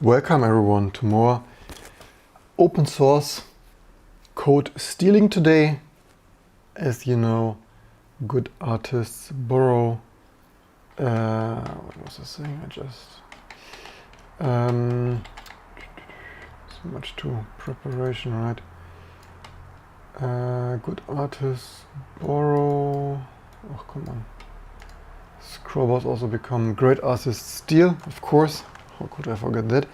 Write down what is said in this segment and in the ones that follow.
Welcome everyone to more open source code stealing today. As you know, good artists borrow. What was I saying? So much to preparation, right? Good artists borrow. Oh, come on. Scroll bars also become great artists steal, of course. How could I forget that?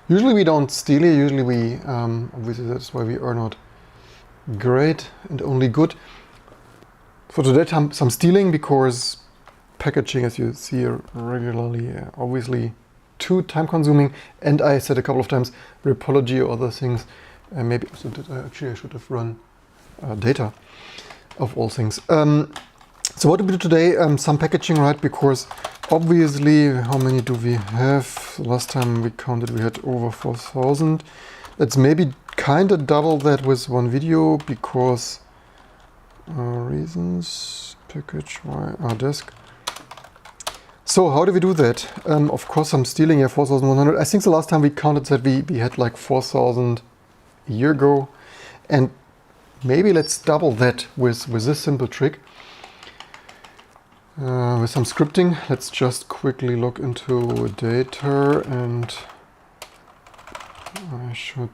Usually we don't steal it, usually we, obviously that's why we are not great and only good. For today some stealing, because packaging, as you see regularly, obviously too time consuming, and I said a couple of times repology or other things, maybe so that I should have run data of all things. So what do we do today? Some packaging, right? Because obviously, how many do we have? Last time we counted, we had over 4,000. Let's maybe kind of double that with one video, because reasons, package, disk. So how do we do that? Of course, I'm stealing here 4,100. I think the last time we counted that we had like 4,000 a year ago. And maybe let's double that with this simple trick. With some scripting, let's just quickly look into data, and I should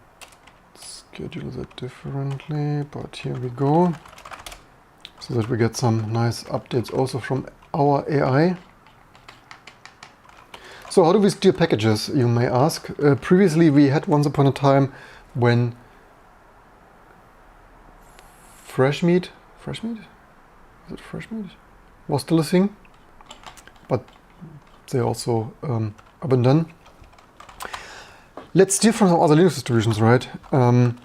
schedule that differently, but here we go, so that we get some nice updates also from our AI. So how do we steal packages, you may ask? Previously we had once upon a time when fresh meat? Is it fresh meat? Was still a thing, but they also abandoned. Let's steal from some other Linux distributions, right? And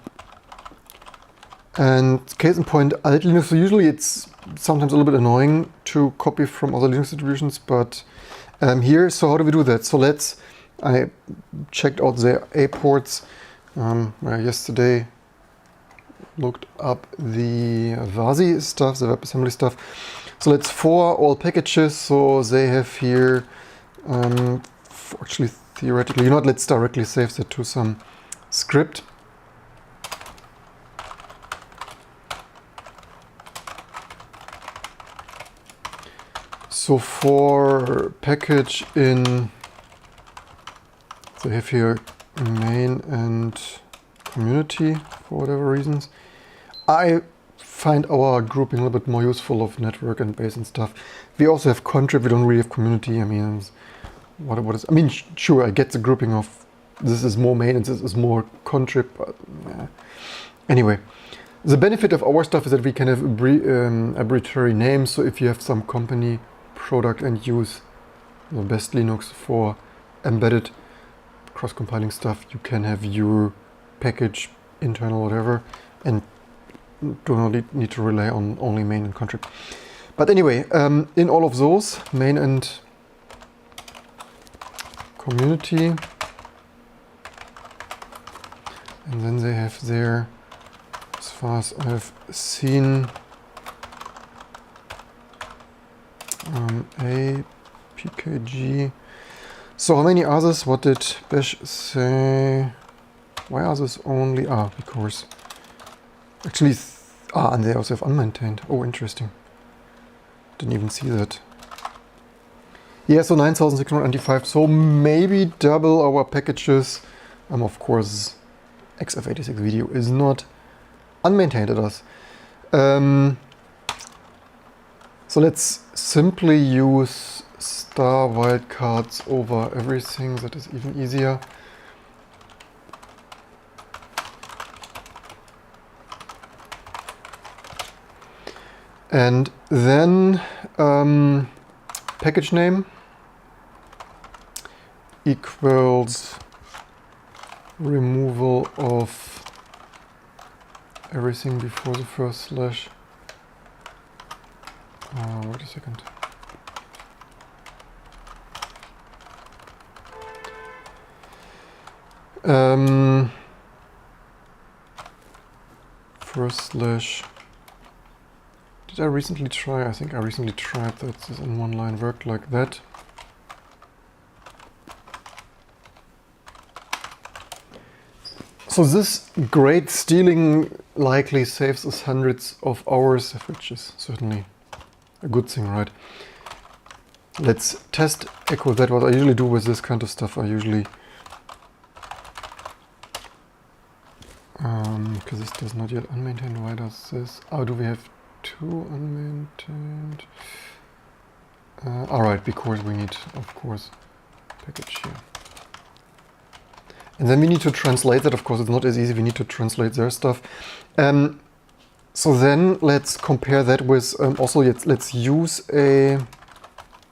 case in point, alt Linux. So usually it's sometimes a little bit annoying to copy from other Linux distributions, but here, so how do we do that? So I checked out the A ports yesterday, looked up the VASI stuff, the WebAssembly stuff. So let's for all packages, so they have here, actually theoretically, you know what, let's directly save that to some script. So for package in, they have here main and community for whatever reasons. I find our grouping a little bit more useful of network and base and stuff. We also have contrib, we don't really have community. I mean, what is, I mean, sure, I get the grouping of this is more main and this is more contrib, but anyway. The benefit of our stuff is that we can have arbitrary names. So if you have some company, product, and use the best Linux for embedded cross-compiling stuff, you can have your package, internal, whatever, and do not need to rely on only main and contrib. But anyway, in all of those, main and community, and then they have there, as far as I've seen, a pkg. So how many others? What did Bash say? Why are those only? Because actually, and they also have unmaintained. Oh, interesting. Didn't even see that. Yeah, so 9,695. So maybe double our packages. Of course, XF86 video is not unmaintained at us. So let's simply use star wildcards over everything. That is even easier. And then package name equals removal of everything before the first slash. Wait a second. First slash. Did I recently try? I think I recently tried that. This in one line worked like that. So this great stealing likely saves us hundreds of hours, which is certainly a good thing, right? Let's test echo that. What I usually do with this kind of stuff, I usually, because this does not yet unmaintained, why does this? Oh, do we have two unmaintained? All right, because we need, of course, package here. And then we need to translate that. Of course, it's not as easy. We need to translate their stuff. So then let's compare that with, also let's use a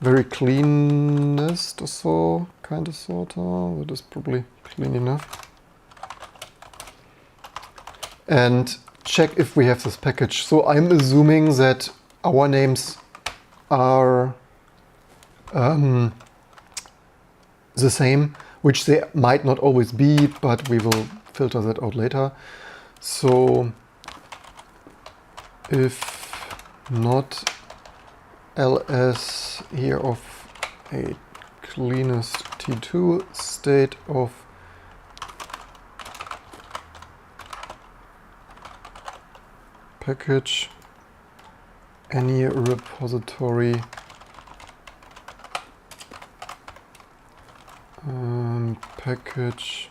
very cleanest or so, kind of, sort of. That is probably clean enough. And check if we have this package. So I'm assuming that our names are the same, which they might not always be, but we will filter that out later. So if not ls here of a cleanest t2 state of package any repository package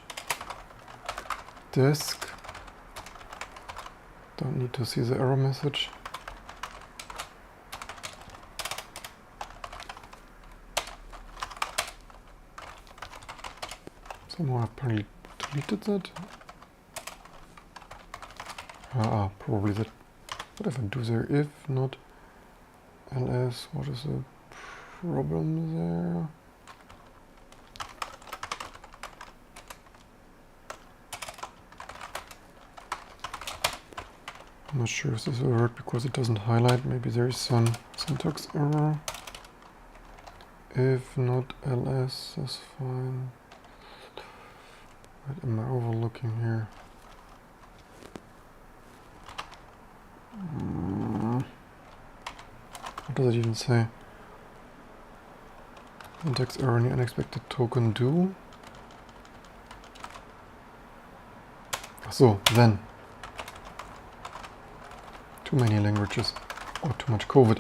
disk. Don't need to see the error message. Someone apparently deleted that. Probably that. What if I do there? If not ls, what is the problem there? I'm not sure if this will work because it doesn't highlight. Maybe there is some syntax error. If not ls, that's fine. What am I overlooking here? What does it even say? Syntax error, any unexpected token do. So then. Too many languages, or too much COVID.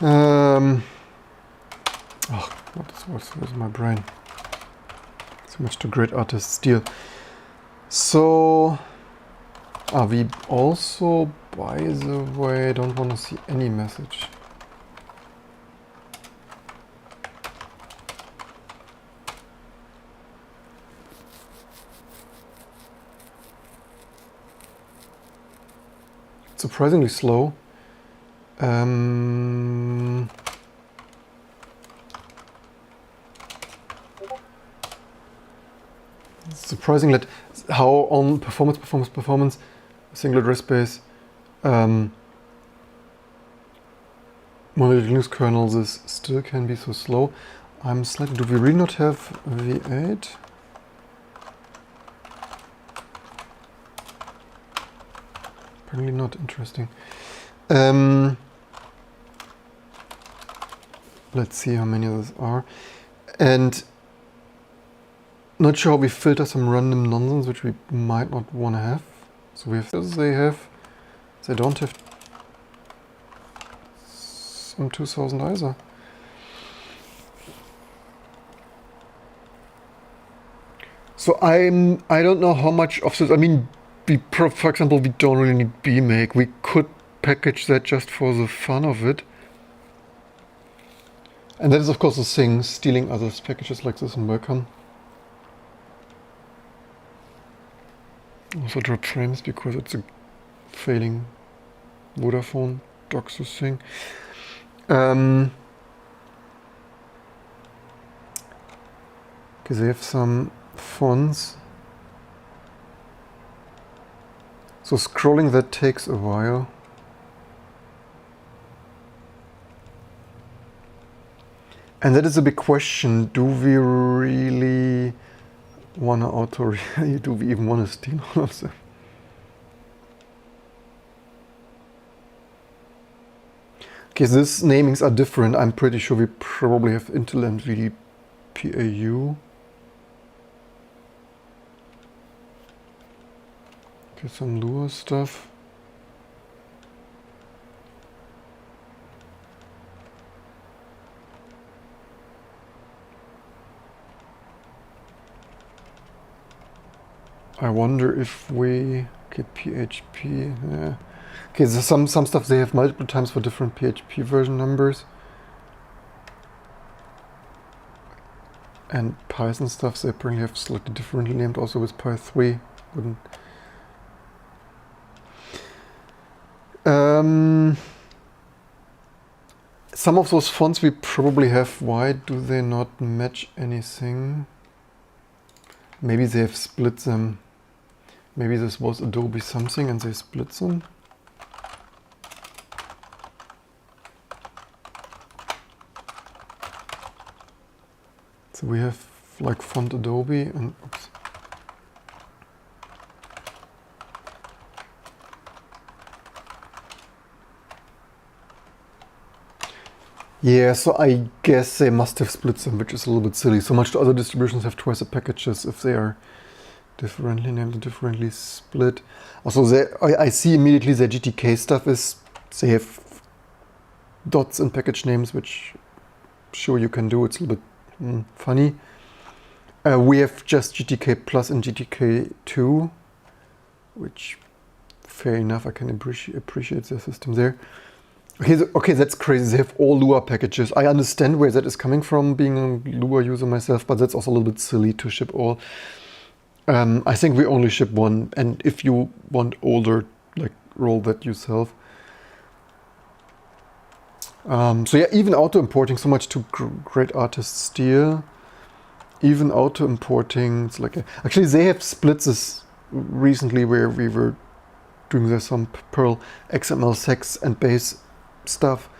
Oh, what's my brain? So much to great artists steal. So, we also, by the way, don't want to see any message. Surprisingly slow. Surprising that how on performance, single address space, monolithic Linux kernel, this still can be so slow. I'm slightly. Do we really not have V8? Apparently not. Interesting. Let's see how many of those are. And not sure how we filter some random nonsense which we might not want to have. So we have this, they don't have some 2000 either. So I don't know how much of this, I mean, for example, we don't really need bmake. We could package that just for the fun of it. And that is of course the thing, stealing others' packages like this in welcome. Also drop frames because it's a failing Vodafone Doxus thing. Because they have some fonts. So scrolling that takes a while. And that is a big question. Do we really want to do we even want to steal all of them? Okay, so these namings are different. I'm pretty sure we probably have Intel and VDPAU. Okay, some Lua stuff. I wonder if we get PHP. Yeah. Okay, so some stuff they have multiple times for different PHP version numbers. And Python stuff they apparently have slightly differently named also with Py 3. Wouldn't. Some of those fonts we probably have. Why do they not match anything? Maybe they have split them. Maybe this was Adobe something and they split them. So we have like font Adobe and oops. Yeah, so I guess they must have split them, which is a little bit silly. So much other distributions have twice the packages if they are differently named and differently split. Also, I see immediately their GTK stuff is, they have dots in package names, which sure you can do. It's a little bit funny. We have just GTK plus and GTK2, which fair enough, I can appreciate their system there. Okay, that's crazy. They have all Lua packages. I understand where that is coming from, being a Lua user myself, but that's also a little bit silly to ship all. I think we only ship one, and if you want older, like roll that yourself. So yeah, even auto-importing, so much to great artists steal. Even auto-importing, it's like actually they have split this recently where we were doing this some Perl XML sex and base stuff.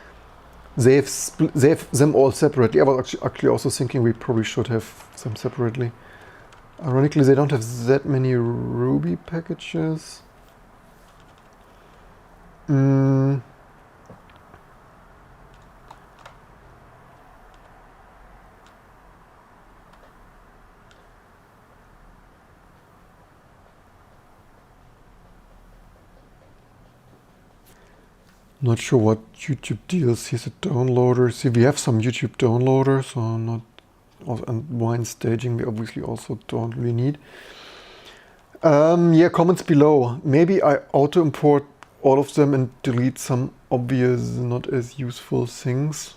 They have them all separately. I was actually also thinking we probably should have them separately. Ironically, they don't have that many Ruby packages. Not sure what YouTube deals. Here's a downloader. See, we have some YouTube downloaders, so not. And wine staging we obviously also don't really need. Yeah, comments below. Maybe I auto import all of them and delete some obvious, not as useful things.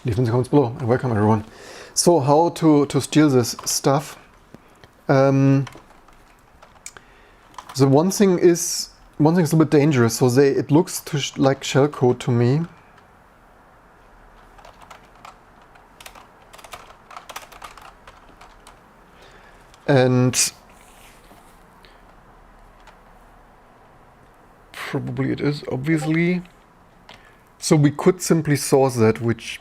Leave in the comments below and welcome everyone. So how to steal this stuff? The one thing is a little bit dangerous. So it looks like shellcode to me. And probably it is, obviously. So we could simply source that, which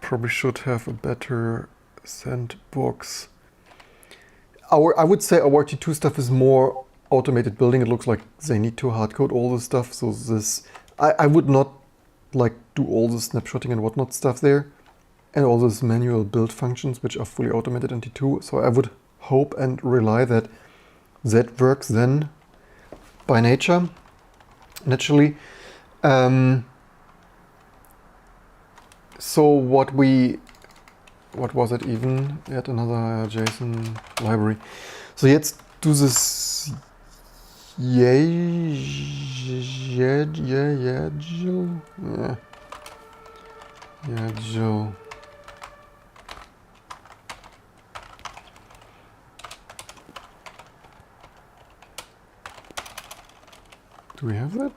probably should have a better sandbox. I would say our T2 stuff is more automated building. It looks like they need to hardcode all this stuff. So this, I would not like do all the snapshotting and whatnot stuff there. And all those manual build functions, which are fully automated in T2. So I would hope and rely that that works then by nature, naturally. So what was it even? Yet another JSON library. So let's do this Yagil. Do we have that?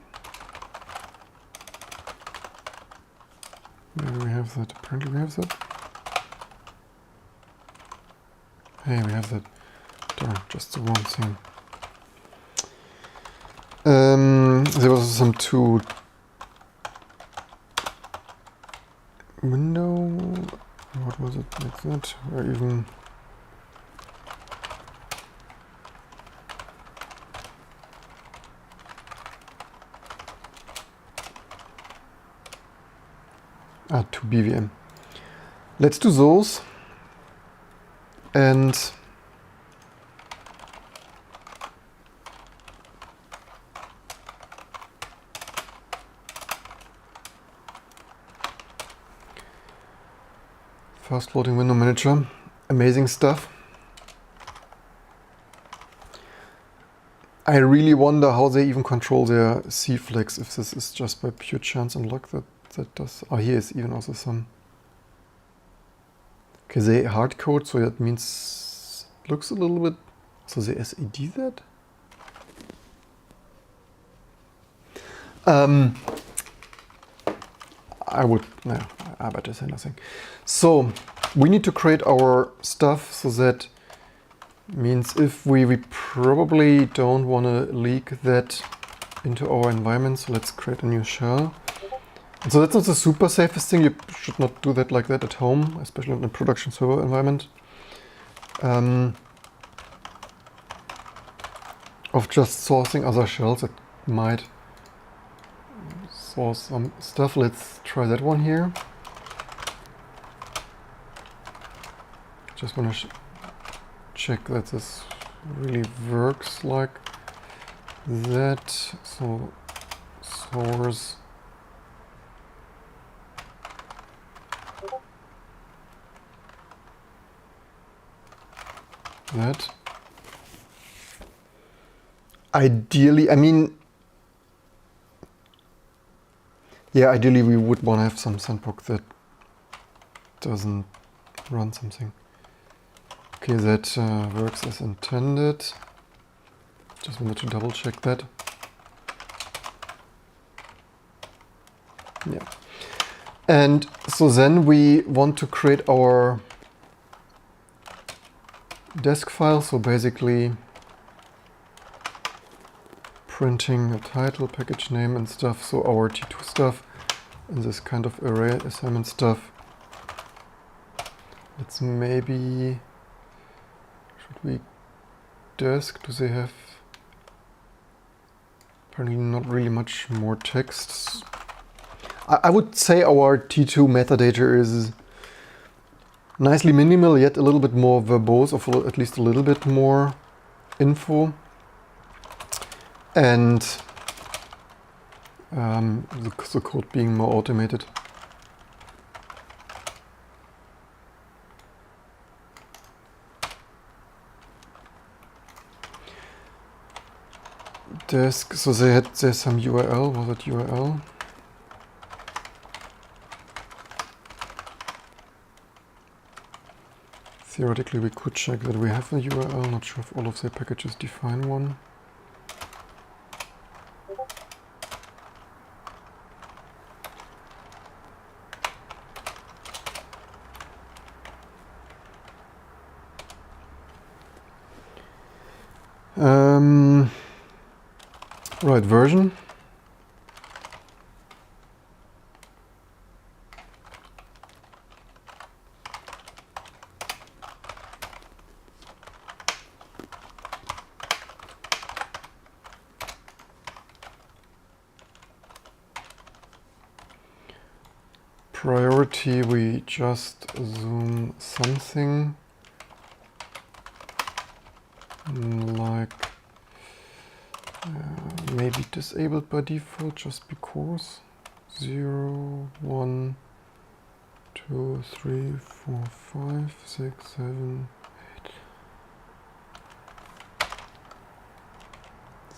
Maybe we have that. Apparently we have that. Hey, we have that. Darn, just the wrong thing. There was some two window. What was it like that? Or even to BVM. Let's do those. And fast loading window manager, amazing stuff. I really wonder how they even control their C flags, if this is just by pure chance unlock that does. Oh, here is even also some. Okay, they hard code, so that means looks a little bit. So they SED that. I would, no, I better say nothing. So we need to create our stuff, so that means if we probably don't want to leak that into our environment. So let's create a new shell. And so that's not the super safest thing. You should not do that like that at home, especially in a production server environment. Of just sourcing other shells that might source some stuff. Let's try that one here. Just want to check that this really works like that. So source that. Ideally, I mean, yeah, ideally we would want to have some sandbox that doesn't run something. Okay, that works as intended. Just wanted to double check that. Yeah. And so then we want to create our desk file. So basically printing a title, package name and stuff. So our T2 stuff and this kind of array assignment stuff. Let's maybe, should we desk, do they have apparently not really much more text. I would say our T2 metadata is nicely minimal, yet a little bit more verbose, or at least a little bit more info. And the code being more automated. Desk, so there's some URL, was it URL? Theoretically we could check that we have a URL, not sure if all of the packages define one. Right, version. Priority, we just assume something like maybe disabled by default, just because 0, 1, 2, 3, 4, 5, 6, 7, 8.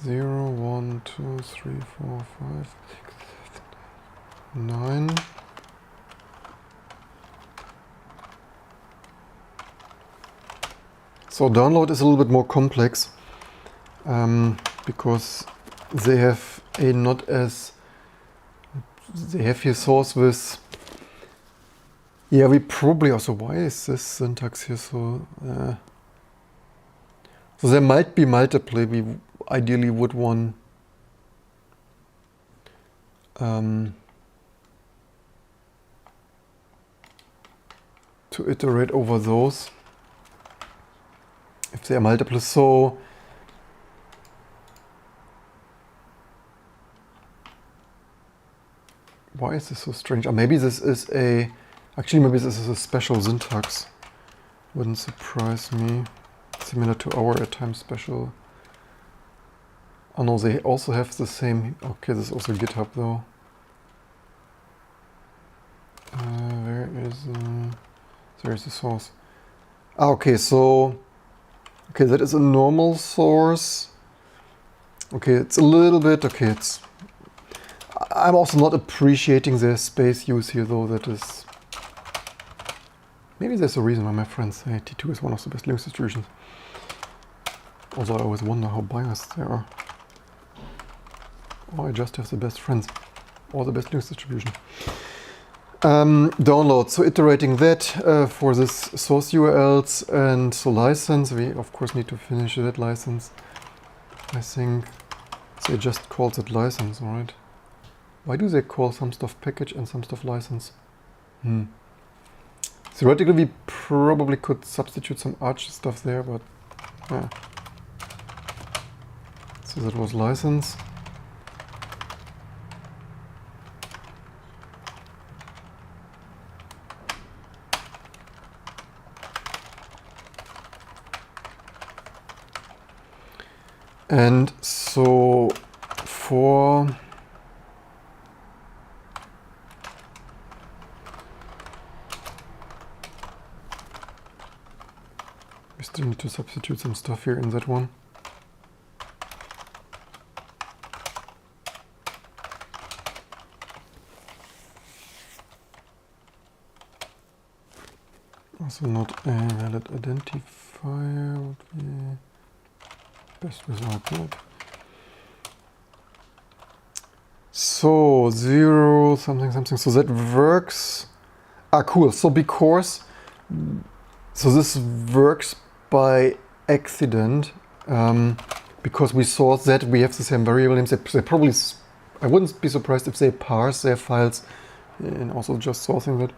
0, 1, 2, 3, 4, 5, 6, 7, 9. So download is a little bit more complex because they have a not as, they have here source with, yeah, we probably also, why is this syntax here so, so there might be multiple, we ideally would want to iterate over those. If they are multiple, so Why is this so strange? Maybe this is a... Actually, maybe this is a special syntax. Wouldn't surprise me. Similar to our at times special. Oh no, they also have the same... Okay, this is also GitHub though. There's the source. Ah, okay, so... Okay, that is a normal source. Okay, it's a little bit... Okay, it's... I'm also not appreciating the space use here though, that is... Maybe there's a reason why my friends say T2 is one of the best Linux distributions. Also, I always wonder how biased they are. Or I just have the best friends. Or the best Linux distribution. Download. So iterating that for this source URLs and so license. We of course need to finish that license. I think they just called it license, right? Why do they call some stuff package and some stuff license? Theoretically, we probably could substitute some Arch stuff there, but yeah. So that was license. And so for we still need to substitute some stuff here in that one. Also not a valid identifier would be best without that. So 0 something something. So that works. Ah, cool. So because so this works by accident because we saw that we have the same variable names. They probably. I wouldn't be surprised if they parse their files and also just sourcing that.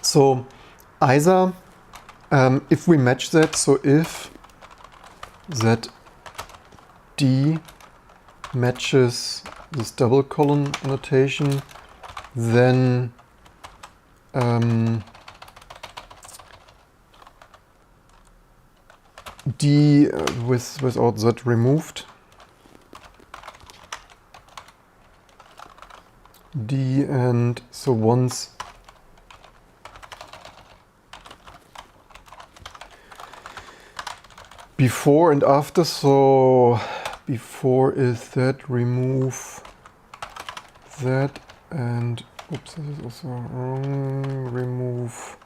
So either if we match that, so if that D matches this double colon annotation, then D without that removed, D, and so once before and after, so before is that, remove that, and oops, this is also wrong, remove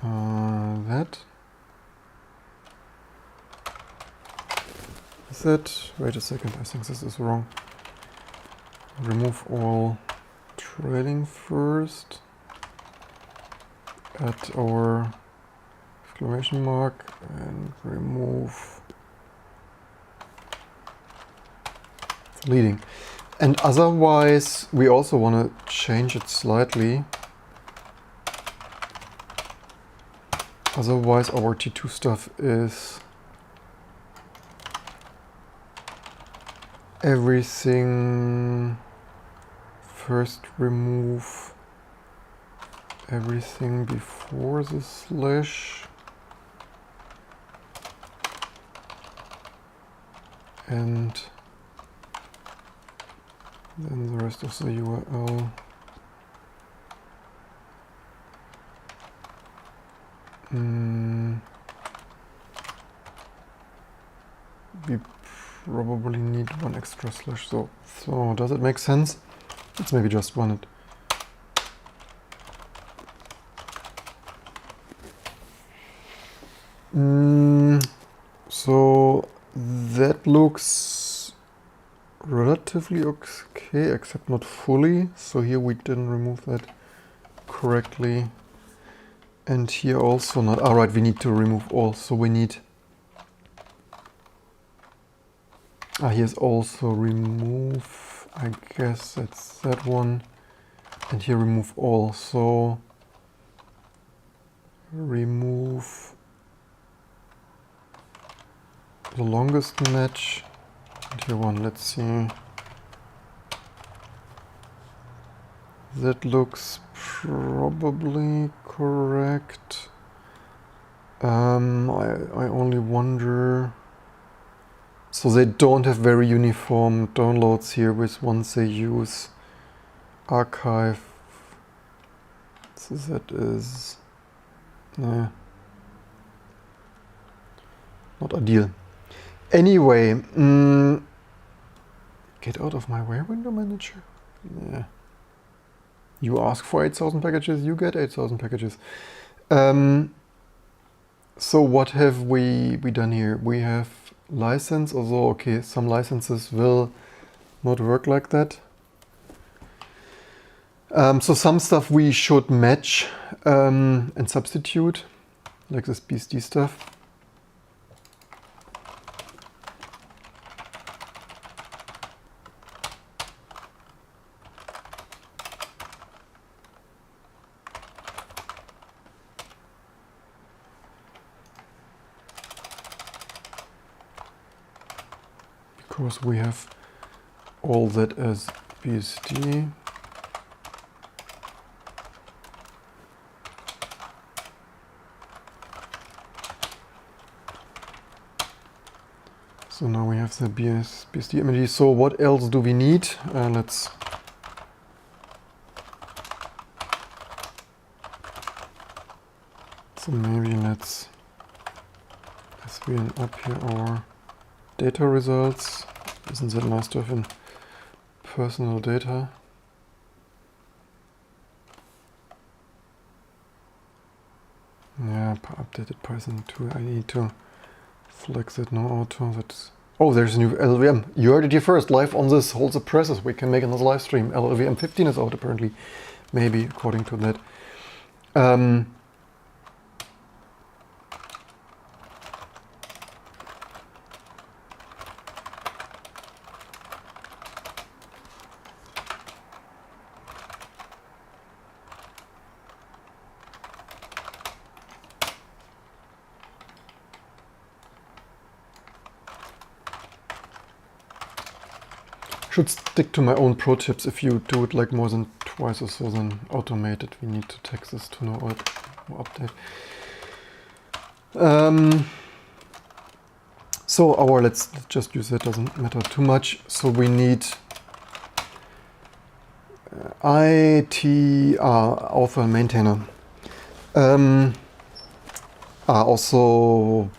that. Is that, wait a second, I think this is wrong. Remove all trailing first at our exclamation mark and remove the leading. And otherwise, we also want to change it slightly. Otherwise, our T2 stuff is everything. First remove everything before the slash. And then the rest of the URL. We probably need one extra slash, so does it make sense? Let's maybe just run it. So that looks relatively okay, except not fully. So here we didn't remove that correctly. And here also not. All right, we need to remove all. So we need... here's also remove. I guess that's that one. And here remove all. So remove the longest match Tier 1, let's see. That looks probably correct. I only wonder... So they don't have very uniform downloads here with once they use archive. So that is... Nah, not ideal. Anyway, get out of my where window manager? Yeah. You ask for 8,000 packages, you get 8,000 packages. So what have we done here? We have license, although okay, some licenses will not work like that. So some stuff we should match and substitute, like this BSD stuff. Because we have all that as BSD. So now we have the BSD images. So what else do we need? Let's so maybe let's SVN up here our data results. Isn't that nice to have in personal data? Yeah, updated Python 2. I need to flex it no auto. That's oh, there's a new LLVM. You heard it here first, live on this. Hold the presses. We can make another live stream. LLVM 15 is out apparently, maybe according to that. Should stick to my own pro tips. If you do it like more than twice or so, then automate it. We need to text this to no update. So our let's just use that, doesn't matter too much. So we need ITR author and maintainer. Also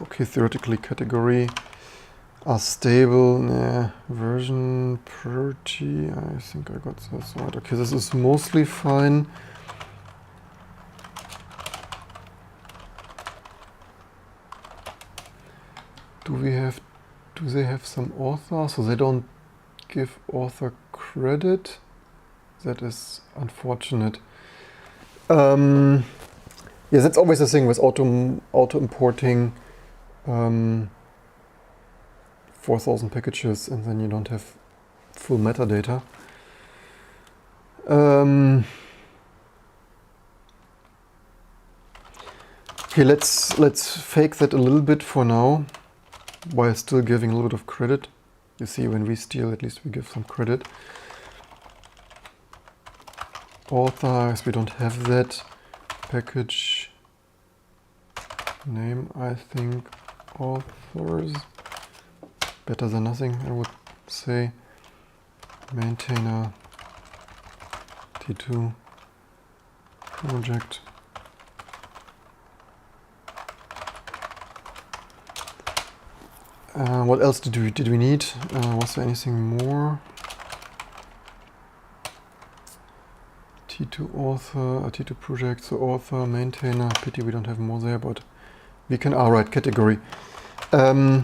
okay, theoretically category. Are stable, nah, version priority, I think I got this right. Okay, this is mostly fine. Do they have some author? So they don't give author credit. That is unfortunate. Yeah, that's always the thing with auto importing 4,000 packages and then you don't have full metadata. Okay, let's fake that a little bit for now, while still giving a little bit of credit. You see, when we steal, at least we give some credit. Authors, we don't have that. Package name, I think authors. Better than nothing, I would say. Maintainer T2 project. What else did we need? Was there anything more? T2 author, T2 project, so author, maintainer. Pity we don't have more there, but we can. Right, category. So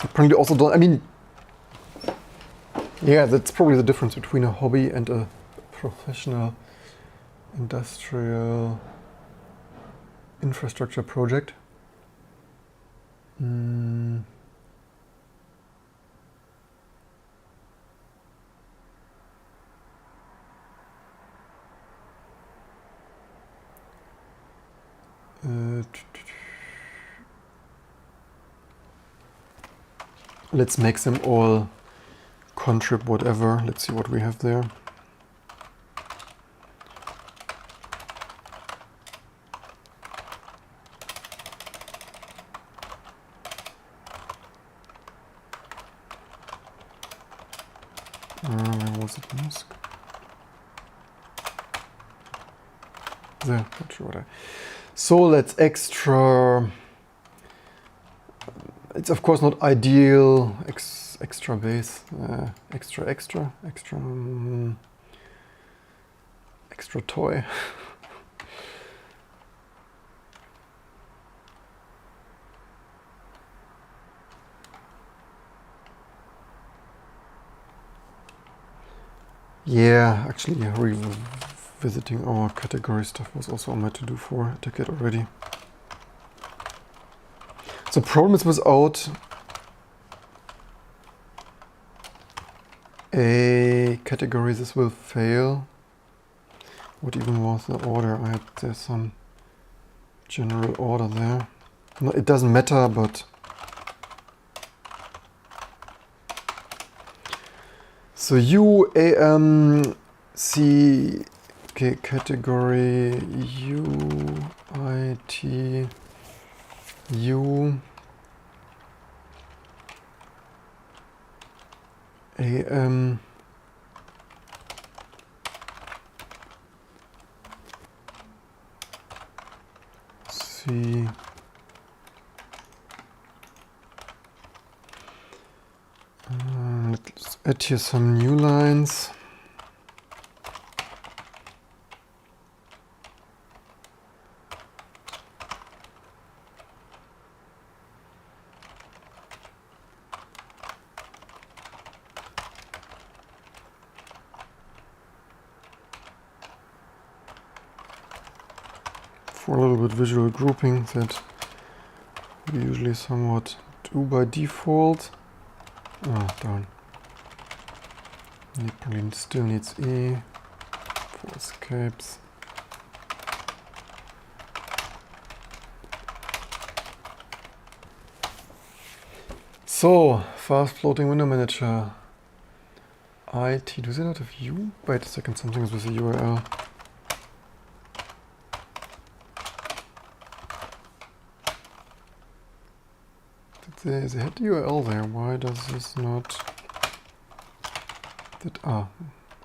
apparently also don't. I mean, yeah, that's probably the difference between a hobby and a professional industrial infrastructure project. let's make them all contrib whatever. Let's see what we have there. Where was it? Mask? There, not sure what I... So let's extra... It's of course not ideal. Extra base, extra toy. Yeah, actually revisiting our category stuff was also on my to-do for a ticket already. So problem is without a category this will fail. What even was the order? There's some general order there. No, it doesn't matter, but so U A M C okay, category U I T U A M C let's add here some new lines. For a little bit visual grouping that we usually somewhat do by default. Oh, darn. It probably still needs E for escapes. So, fast floating window manager. IT, do they not have U? Wait a second, something is with the URL. They had the URL there. Why does this not...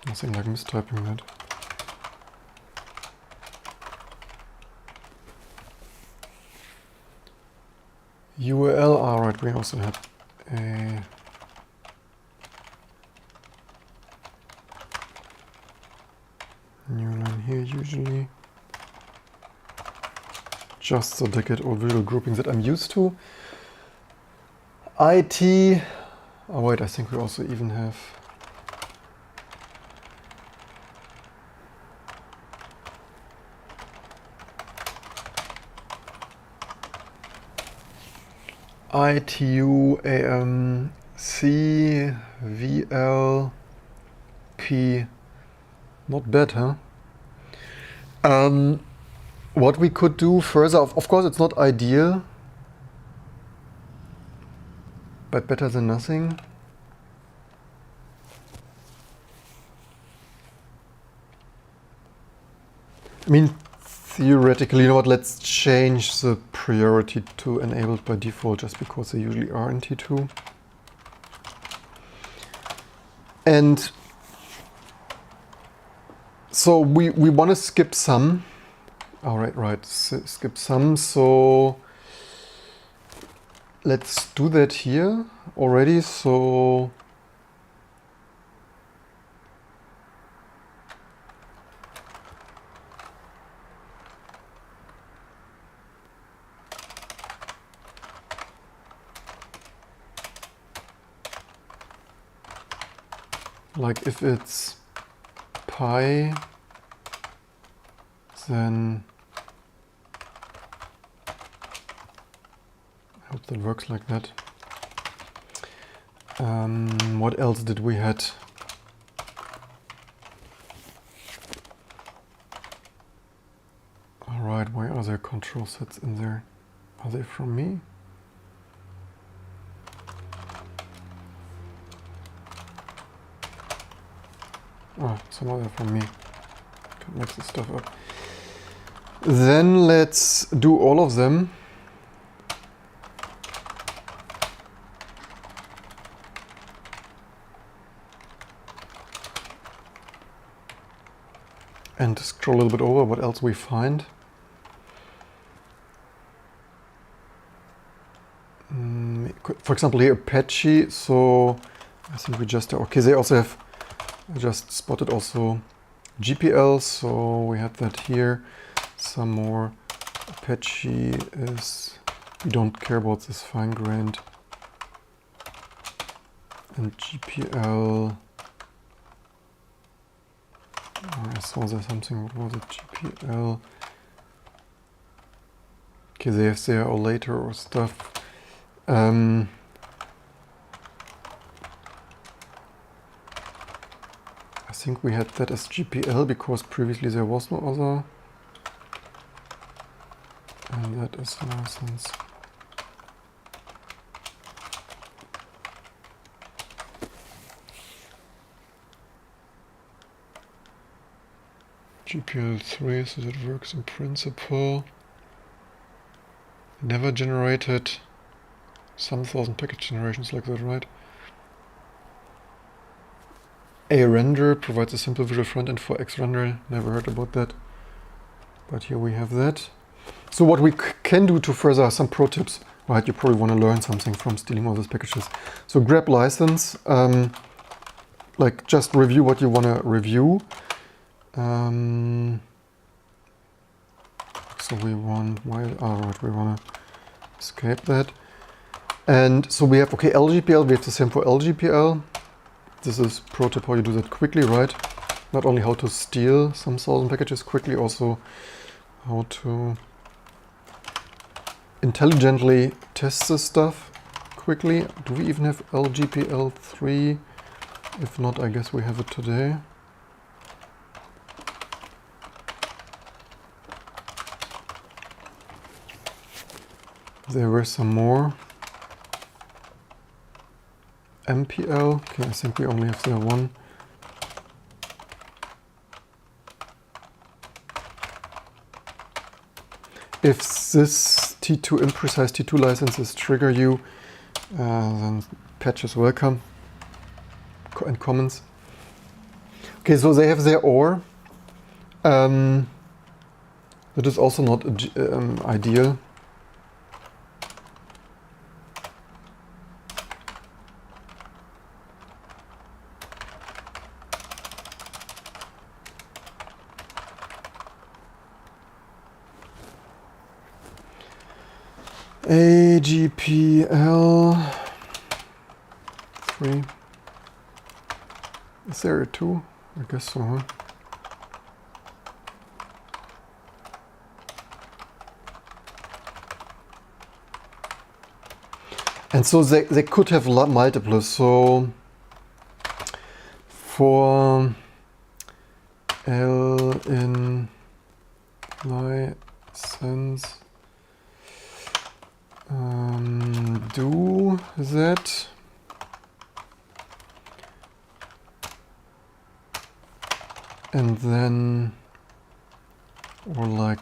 nothing like mistyping that. URL, alright, we also had a... new line here usually. Just so they get all visual groupings that I'm used to. IT, oh wait, I think we also even have ITU AM C VL P. Not bad, huh? What we could do further, of course it's not ideal, but better than nothing. I mean, theoretically, you know what, let's change the priority to enabled by default just because they usually are in T2. And so we want to skip some. All right, skip some. So let's do that here already. So like if it's pi, then I hope that works like that. What else did we had? All right, why are there control sets in there? Are they from me? Oh, some other from me. Can't mix this stuff up. Then let's do all of them. And scroll a little bit over what else we find. For example, here Apache. So I think we just okay. They also have. I just spotted also GPL. So we have that here. Some more. Apache is. We don't care about this fine-grained. And GPL. I saw there something. What was it? GPL. Okay, they have there or later or stuff. I think we had that as GPL because previously there was no other. And that is license. GPL3, so that works in principle. Never generated some thousand package generations like that, right? A render provides a simple visual frontend for X render. Never heard about that. But here we have that. So what we can do to further some pro tips, right? You probably want to learn something from stealing all these packages. So grab license, like just review what you want to review. So we want, right, we want to escape that. And so we have, okay, LGPL, we have the same for LGPL. This is pro tip how you do that quickly, right? Not only how to steal some thousand packages quickly, also how to intelligently test this stuff quickly. Do we even have LGPL3? If not, I guess we have it today. There were some more. MPL, okay, I think we only have there one. If this T2 imprecise T2 licenses trigger you, then patch is welcome and comments. Okay, so they have their OR. That is also not ideal. AGPL 3. Is there a 2? I guess so, huh? And so they could have multiple. So for L in license, do that. And then, or like,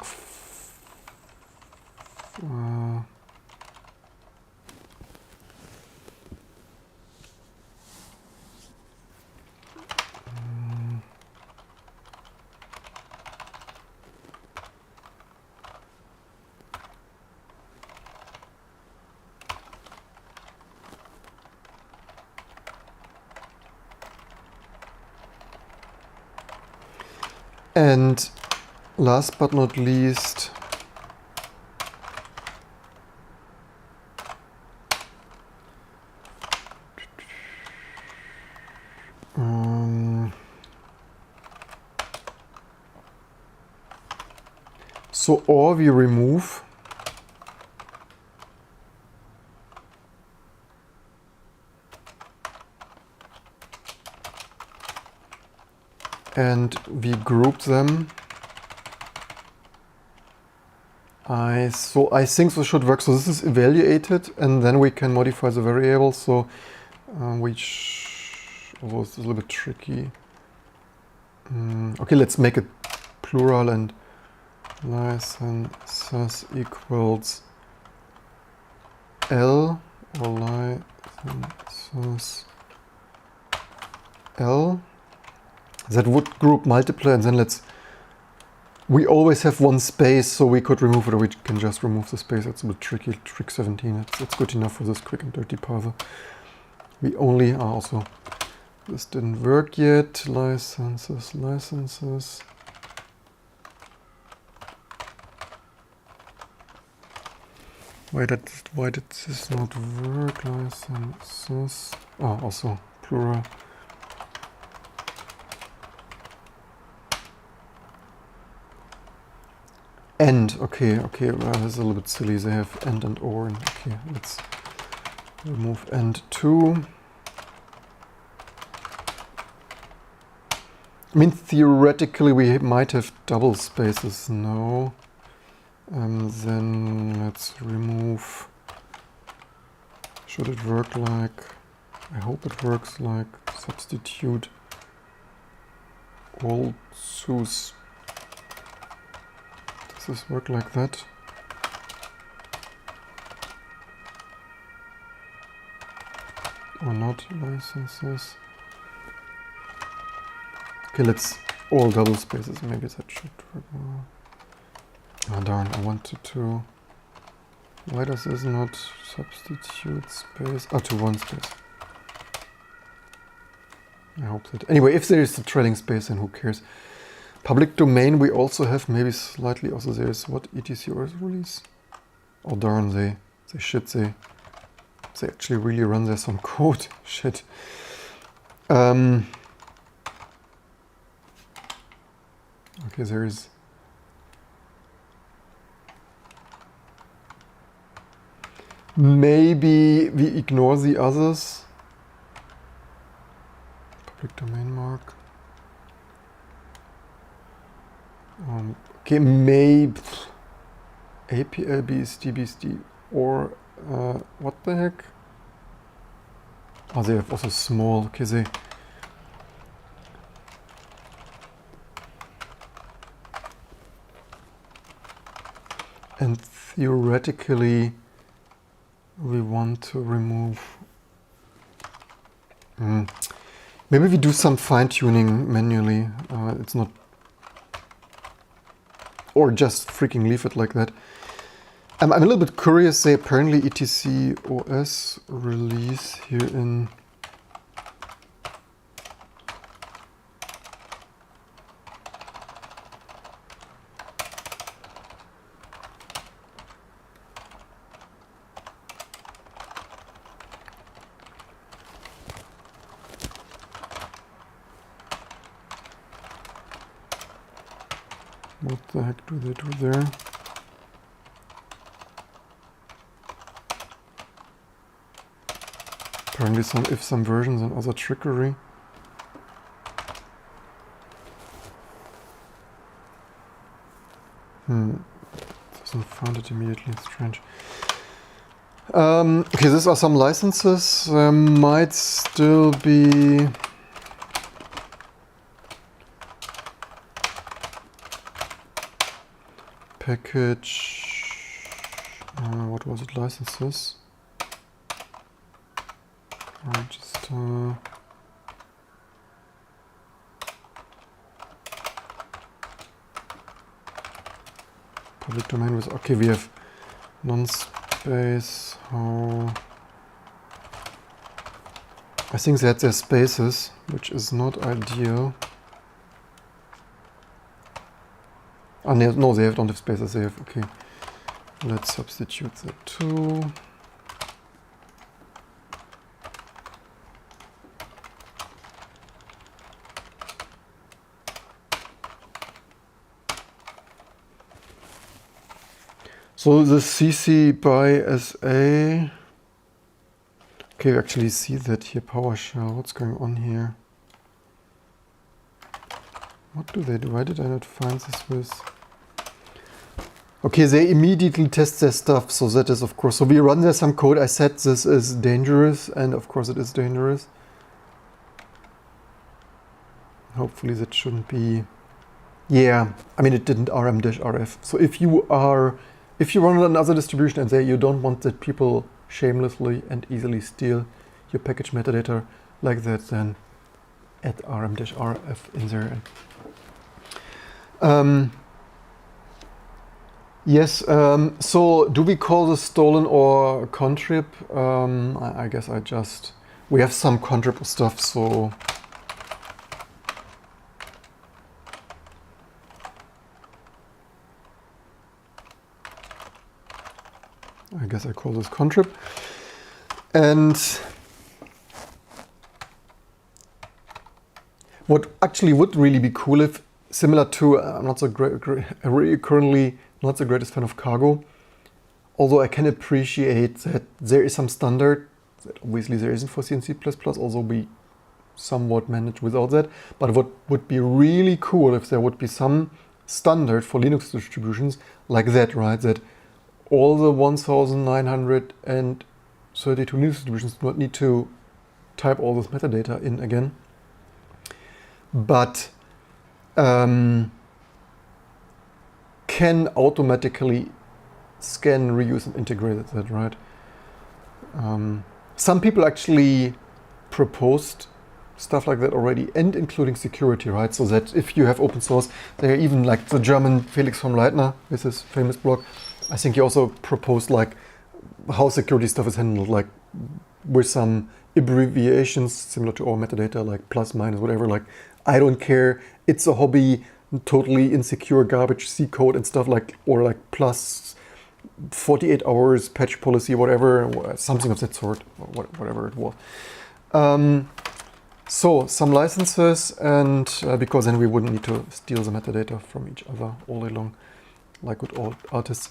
and last but not least, so or we remove and we group them. I think this should work. So this is evaluated, and then we can modify the variable. So although it's a little bit tricky. Okay, let's make it plural and licenses equals L, or licenses L. That would group multiply, and then we always have one space, so we could remove it, or we can just remove the space. That's a bit tricky. Trick 17, that's good enough for this quick and dirty parser. We only also, this didn't work yet. Licenses. Why did this not work? Licenses. Oh, also plural. And, okay, well, that's a little bit silly. They have and or. Okay, let's remove and too. I mean, theoretically, we might have double spaces. No. Then let's remove. Should it work like? I hope it works like substitute all sus. Does this work like that? Or not? Licenses. Okay, let's all double spaces. Maybe that should work more. Oh darn, I wanted to. Why does this not substitute space? Oh, to one space. I hope that. Anyway, if there is a trailing space, then who cares? Public domain, we also have maybe slightly. Also, there's what etc release. Oh darn, they actually really run there some code. Shit. Okay, there is. Maybe we ignore the others. Public domain mark. Okay, maybe APL BSD or what the heck? Oh, they have also small. Okay, they. And theoretically, we want to remove. Maybe we do some fine tuning manually. It's not. Or just freaking leave it like that. I'm a little bit curious. They apparently etc OS release here in. What the heck do they do there? Apparently some versions and other trickery. Doesn't find it immediately, strange. Okay, these are some licenses. Might still be. Package, what was it, licenses? Register. Public domain was, okay, we have non-space, how? I think they had their spaces, which is not ideal. Oh, no, they don't have spaces, they have, okay. Let's substitute that too. So the CC by SA. Okay, we actually see that here, PowerShell. What's going on here? What do they do? Why did I not find this with? Okay, they immediately test their stuff, so that is of course. So we run there some code. I said this is dangerous, and of course it is dangerous. Hopefully that shouldn't be, yeah, I mean it didn't rm-rf. So if you run another distribution and say you don't want that people shamelessly and easily steal your package metadata like that, then add rm-rf in there. Yes, so do we call this stolen or contrib? I guess we have some contrib stuff, so I guess I call this contrib. And what actually would really be cool if, similar to, I'm not so currently not the greatest fan of cargo, although I can appreciate that there is some standard that obviously there isn't for C and C++, although we somewhat manage without that. But what would be really cool if there would be some standard for Linux distributions like that, right? That all the 1932 Linux distributions do not need to type all this metadata in again, but can automatically scan, reuse, and integrate that, right? Some people actually proposed stuff like that already, and including security, right? So that if you have open source, there even like the German Felix von Leitner with his famous blog, I think he also proposed like how security stuff is handled, like with some abbreviations similar to our metadata, like plus, minus, whatever, like I don't care, it's a hobby, totally insecure garbage C code and stuff, like, or like plus 48 hours patch policy, whatever, something of that sort, whatever it was. So some licenses, and because then we wouldn't need to steal the metadata from each other all day long, like good old artists.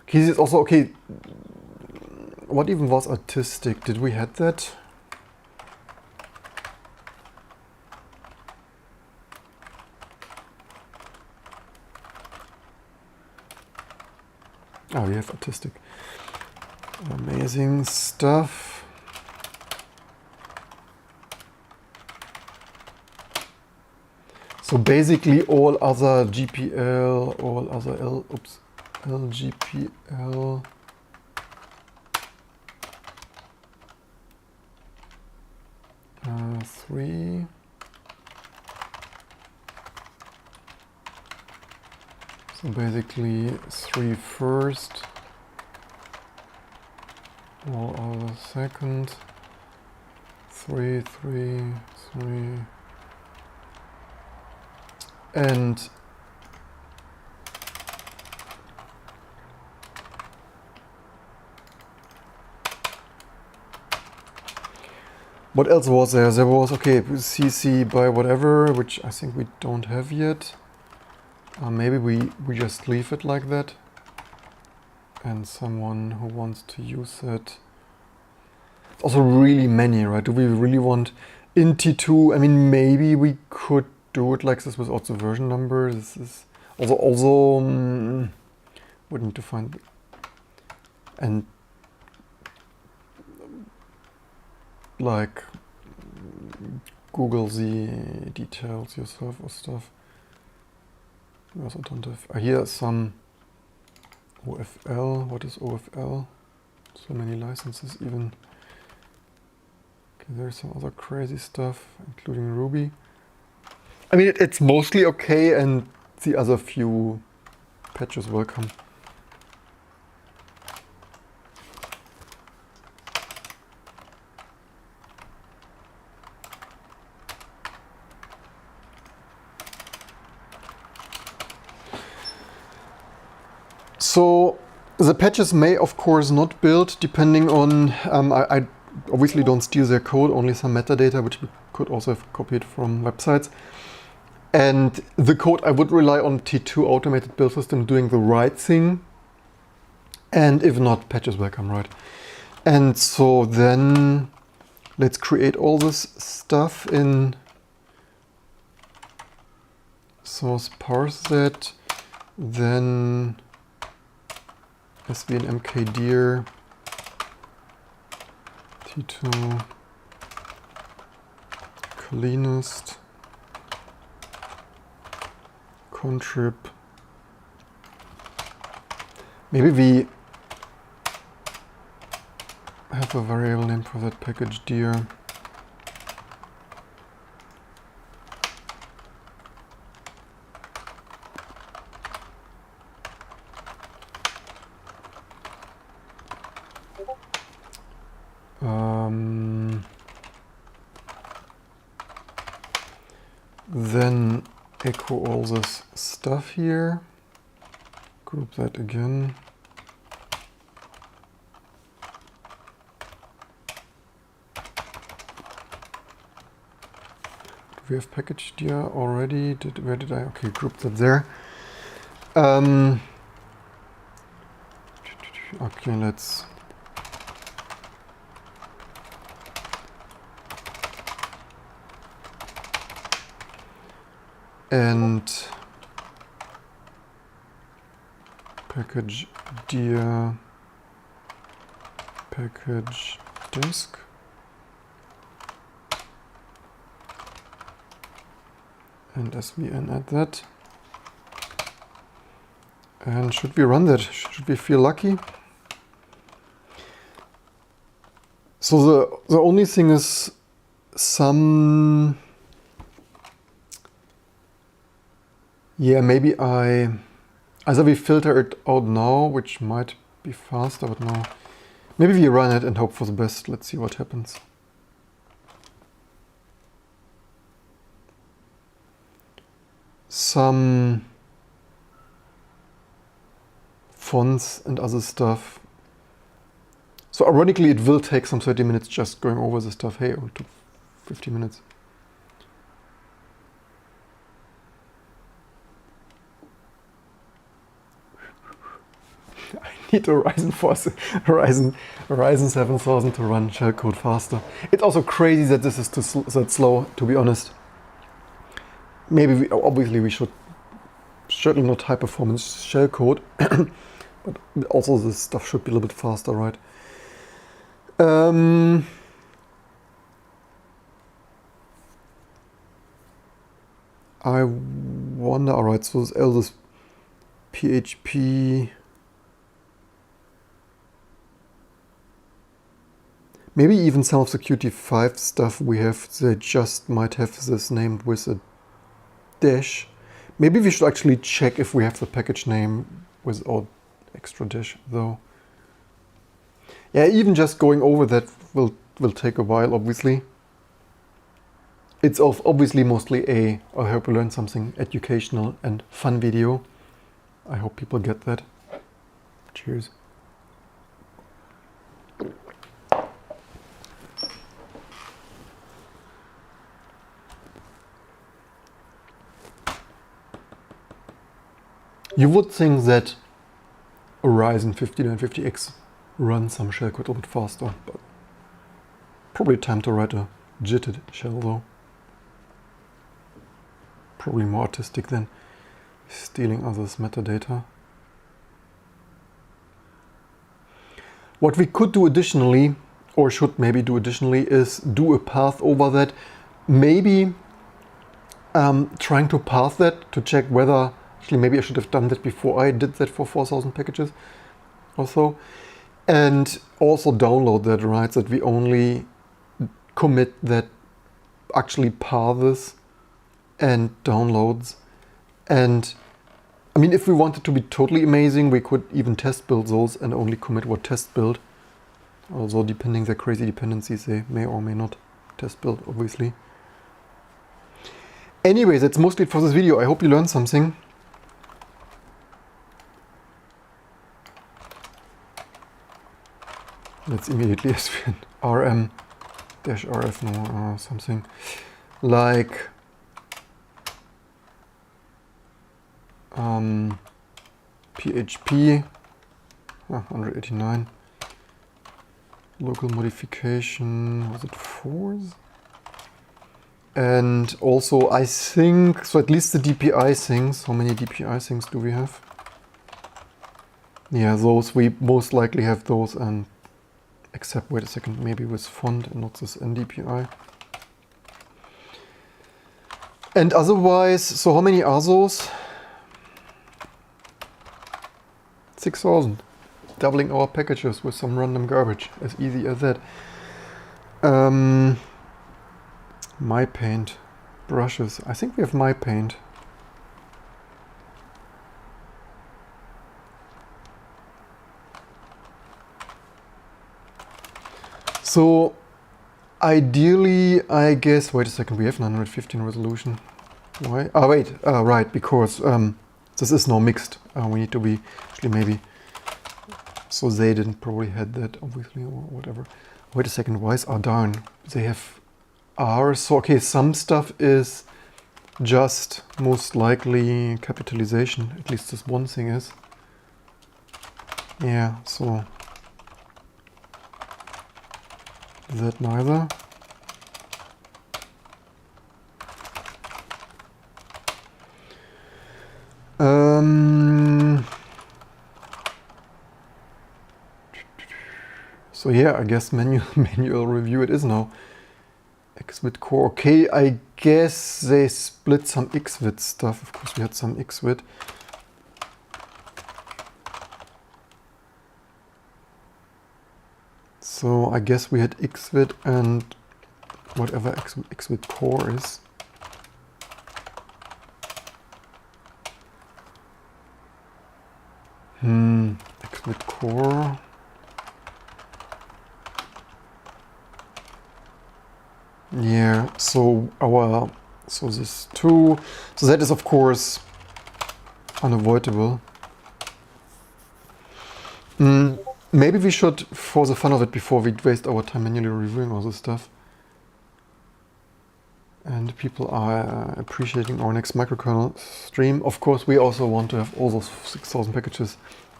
He is also, okay, what even was artistic? Did we had that? Oh, we have artistic. Amazing stuff. So basically all other GPL, all other LGPL, three. So basically 3 first, all other second, 3, 3, 3, and what else was there? There was, okay, CC by whatever, which I think we don't have yet. Maybe we just leave it like that, and someone who wants to use it. It's also really many, right? Do we really want in T2? I mean, maybe we could do it like this without the version number. This is also would need to find, and like Google the details yourself or stuff. We also don't have, here some OFL. What is OFL? So many licenses even. Okay, there's some other crazy stuff, including Ruby. I mean, it's mostly okay, and the other few patches welcome. So the patches may, of course, not build depending on, I obviously don't steal their code, only some metadata, which we could also have copied from websites. And the code, I would rely on T2 automated build system doing the right thing. And if not, patches welcome, right? And so then let's create all this stuff in source parse that, then svn mkdir T2 cleanest contrib. Maybe we have a variable name for that package dir. Then echo all this stuff here, group that again. Do we have package dir already? Where did I? Okay, group that there. Okay, let's and package dir package disk. And svn add that. And should we run that? Should we feel lucky? So the only thing is some, yeah, maybe either we filter it out now, which might be faster, but no. Maybe we run it and hope for the best. Let's see what happens. Some fonts and other stuff. So ironically, it will take some 30 minutes just going over the stuff. Hey, it took 50 minutes. I need a Ryzen 7000 to run shellcode faster. It's also crazy that this is that slow, to be honest. Maybe obviously we should certainly not high performance shellcode, but also this stuff should be a little bit faster, right? I wonder, alright, so all this PHP, maybe even some of the Qt5 stuff we have, they just might have this named with a dash. Maybe we should actually check if we have the package name without extra dash though. Yeah, even just going over that will take a while, obviously. It's obviously mostly I hope you learned something educational and fun video. I hope people get that. Cheers. You would think that a Ryzen 5950X runs some shellcode a little bit faster, but probably time to write a jitted shell though. Probably more artistic than stealing others' metadata. What we could do additionally, or should maybe do additionally, is do a path over that. Maybe trying to path that to check whether, actually maybe I should have done that before I did that for 4000 packages or so. And also download that, right? That we only commit that actually parses and downloads. And I mean, if we wanted to be totally amazing, we could even test build those and only commit what test build. Also, depending their crazy dependencies, they may or may not test build, obviously. Anyways, that's mostly it for this video. I hope you learned something. Let's immediately svn rm-rf, no, something like PHP 189 local modification, was it 4s? And also I think, so at least the DPI things, how many DPI things do we have? Yeah, those, we most likely have those, and except, wait a second, maybe with font and not this NDPI. And otherwise, so how many are those? 6,000. Doubling our packages with some random garbage. As easy as that. My paint. Brushes. I think we have my paint. So ideally, I guess, wait a second, we have 915 resolution. Why? Oh wait, right, because this is now mixed. We need to be, actually maybe, so they didn't probably had that, obviously, or whatever. Wait a second, why is R down? They have R, so okay, some stuff is just most likely capitalization, at least this one thing is. Yeah, so that neither. So yeah, I guess manual review it is now. Xvid core. Okay, I guess they split some Xvid stuff. Of course, we had some Xvid. So I guess we had Xvid and whatever Xvid core is. Xvid core. Yeah, so this too. So that is of course unavoidable. Maybe we should, for the fun of it, before we waste our time manually reviewing all this stuff, and people are appreciating our next microkernel stream. Of course, we also want to have all those 6,000 packages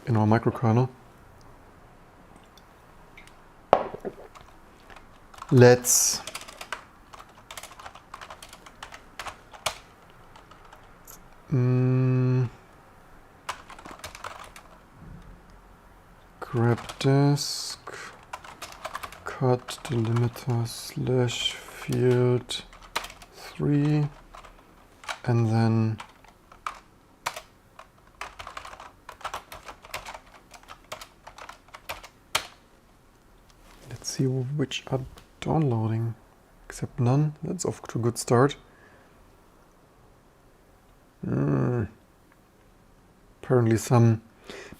in our microkernel. Let's grab disk, cut delimiter slash field 3, and then let's see which are downloading. Except none. That's off to a good start. Apparently some.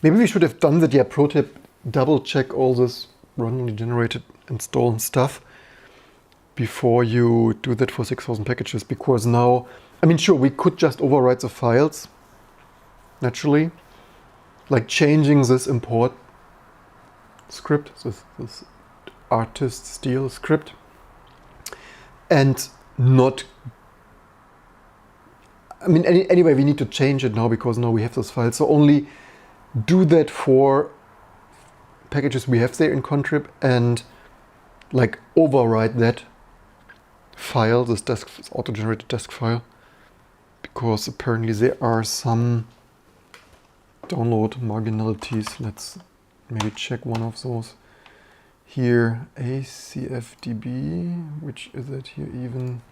Maybe we should have done that. Yeah, pro tip: double check all this randomly generated install stuff before you do that for 6,000 packages, because now, I mean, sure, we could just overwrite the files naturally, like changing this import script, this artist style script, and not, I mean, anyway, we need to change it now because now we have this file. So only do that for packages we have there in contrib and like overwrite that file, this auto-generated desk file, because apparently there are some download marginalities. Let's maybe check one of those here. ACFDB, which is it here even?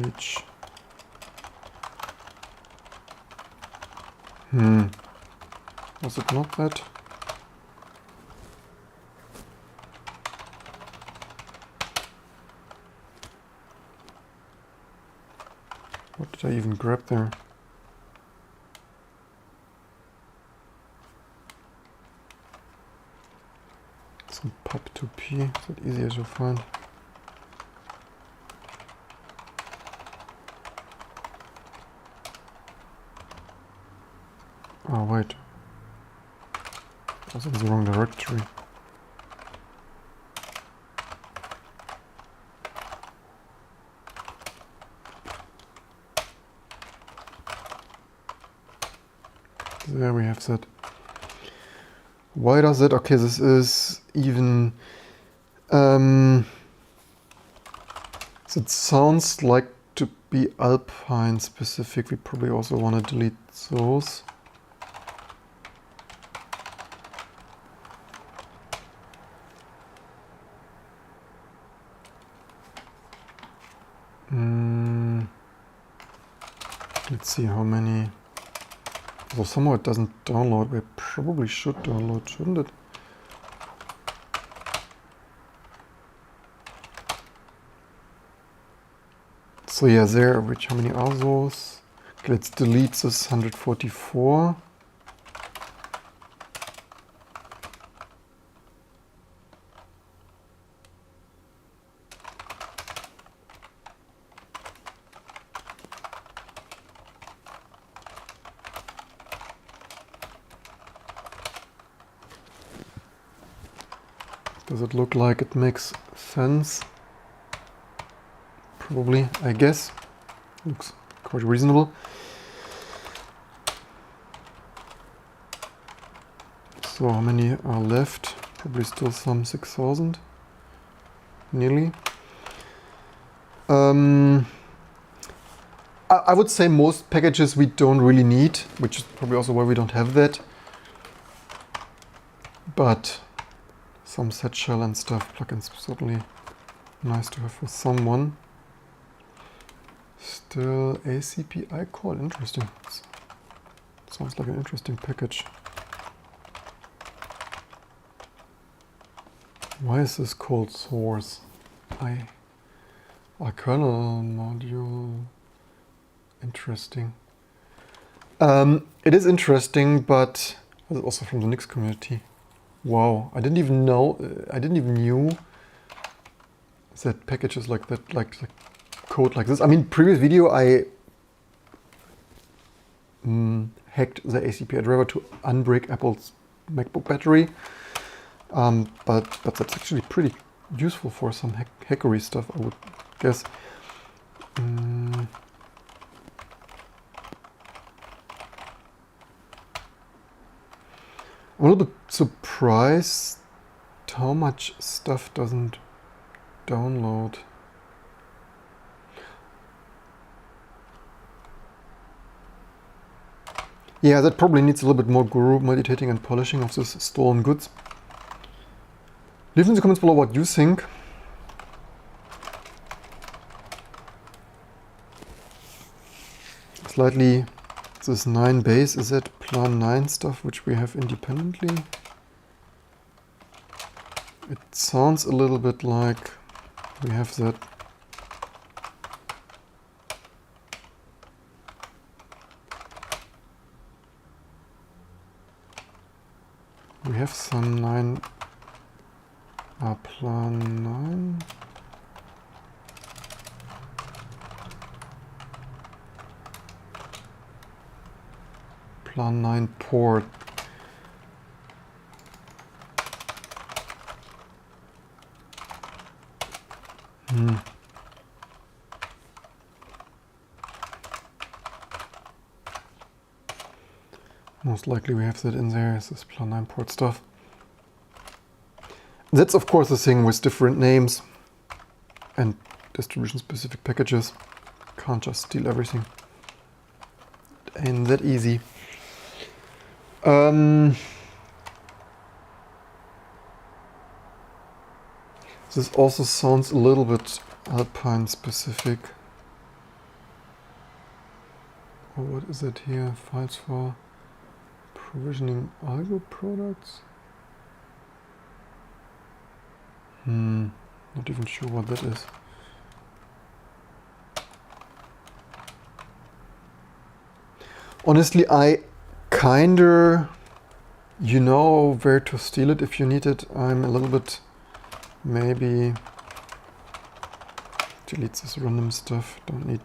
H. Was it not that? What did I even grab there? Some pub2p, is that easier to find? Oh wait, I was in the wrong directory. There we have that. Why does it? Okay, this is even. So it sounds like to be Alpine specific. We probably also want to delete those. Let's see how many. So somehow it doesn't download. We probably should download, shouldn't it? So yeah, there, which, how many are those? Okay, let's delete this 144. Does it look like it makes sense? Probably, I guess. Looks quite reasonable. So how many are left? Probably still some 6,000. Nearly. I would say most packages we don't really need, which is probably also why we don't have that. But some set shell and stuff, plugins, certainly nice to have for someone. Still ACPI call, interesting. Sounds like an interesting package. Why is this called source? Kernel module. Interesting. It is interesting, but it's also from the Nix community. Wow, I didn't even know. I didn't even knew that packages like that, like code like this. I mean, previous video I hacked the ACPI driver to unbreak Apple's MacBook battery. But that's actually pretty useful for some hackery stuff, I would guess. I'm a little bit surprised how much stuff doesn't download. Yeah, that probably needs a little bit more guru meditating and polishing of this stolen goods. Leave in the comments below what you think. Slightly, this 9 base, is that plan 9 stuff which we have independently? It sounds a little bit like we have that. We have some 9 plan 9. Plan 9 port. Most likely we have that in there as this plan 9 port stuff. That's of course the thing with different names and distribution specific packages. Can't just steal everything. It ain't that easy. This also sounds a little bit Alpine specific. Or what is it here? Files for provisioning Algo products? Not even sure what that is. Honestly, I kinda, you know where to steal it if you need it. I'm a little bit, maybe delete this random stuff. Don't need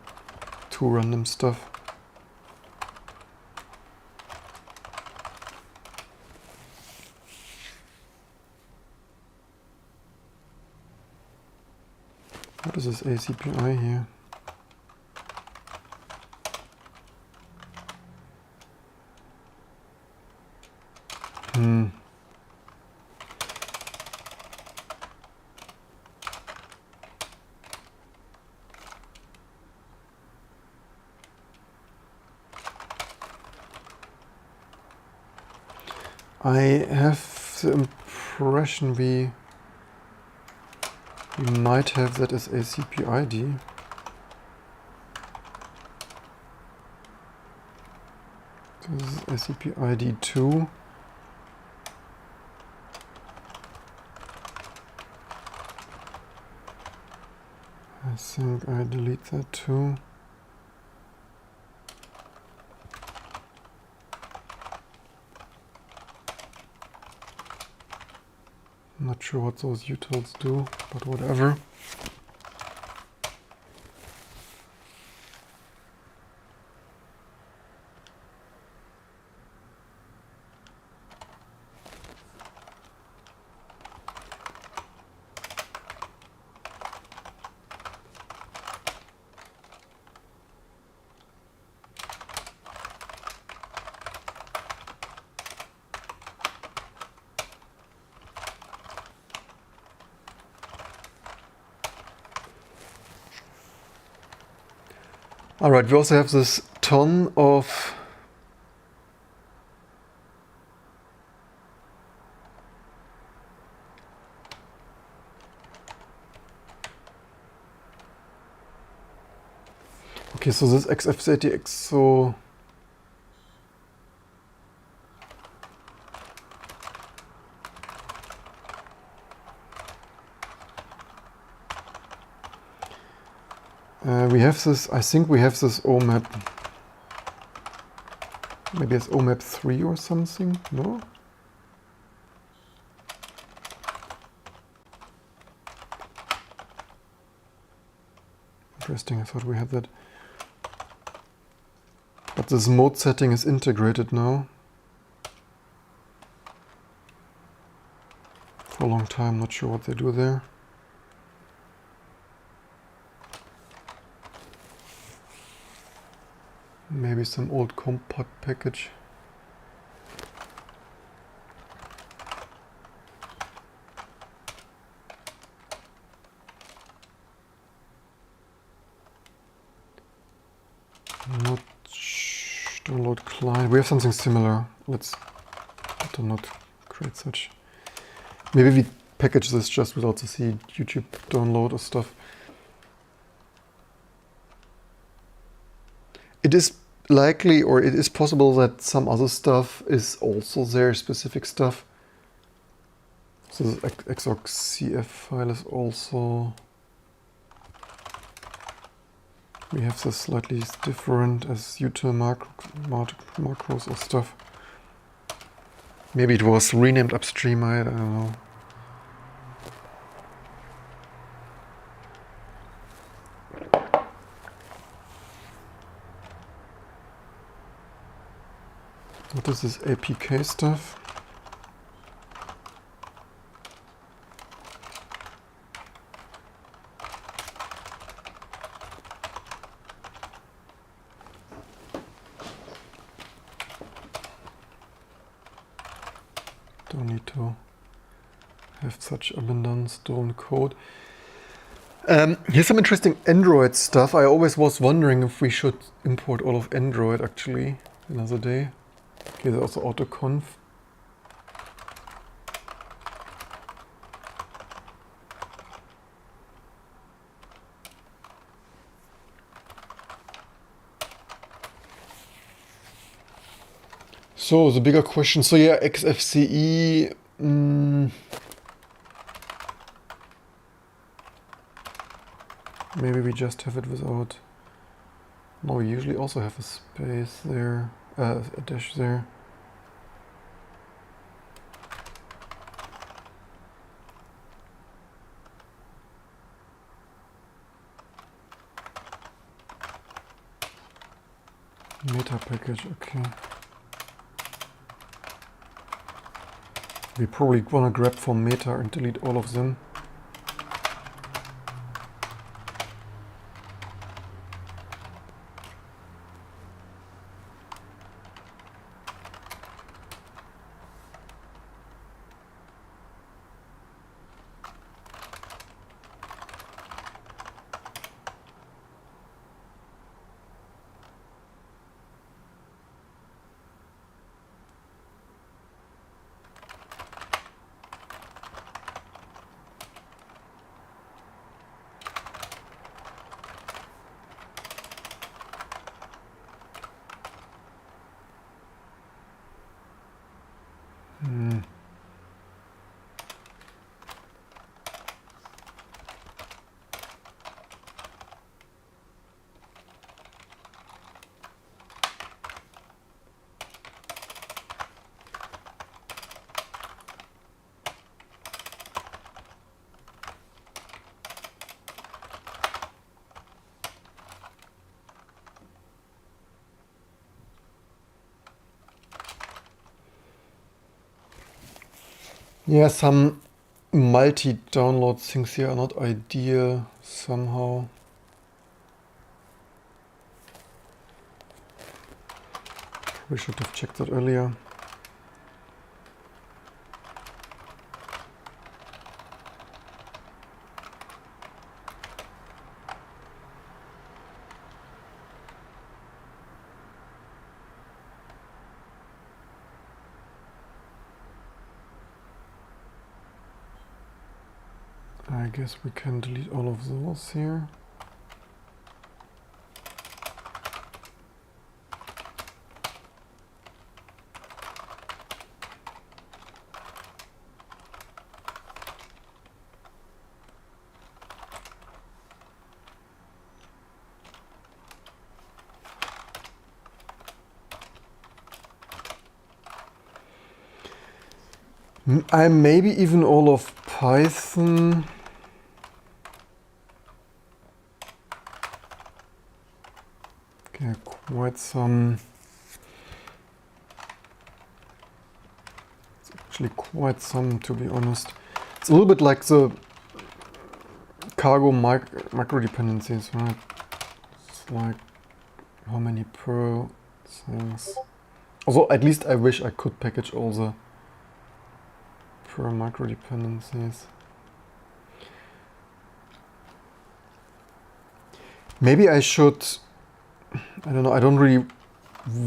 too random stuff. What is this ACPI here? I have the impression we might have that as ACPID. This is SCP ID 2. I think I delete that too. Not sure what those utils do, but whatever. All right, we also have this ton of okay, so this XF30X, so we have this, I think we have this OMAP, maybe it's OMAP 3 or something, no? Interesting, I thought we had that. But this mode setting is integrated now. For a long time, not sure what they do there. Maybe some old compat package. Not download client. We have something similar. Let's not create such. Maybe we package this just without the C YouTube download or stuff. It is likely, or it is possible that some other stuff is also there, specific stuff. So this exocf file is also. We have this slightly different as util macros or stuff. Maybe it was renamed upstream, I don't know. What is this APK stuff? Don't need to have such abundance, don't code. Here's some interesting Android stuff. I always was wondering if we should import all of Android actually another day. Okay, there's also autoconf. So the bigger question, so yeah, XFCE, maybe we just have it without, no, we usually also have a space there, a dash there. Meta package, okay. We probably want to grab from meta and delete all of them. Yeah, some multi-download things here are not ideal somehow. We should have checked that earlier. I guess we can delete all of those here. I maybe even all of Python. Okay, quite some. It's actually quite some, to be honest. It's a little bit like the cargo micro dependencies, right? It's like how many per things. Although at least I wish I could package all the per micro dependencies. Maybe I should, I don't know, I don't really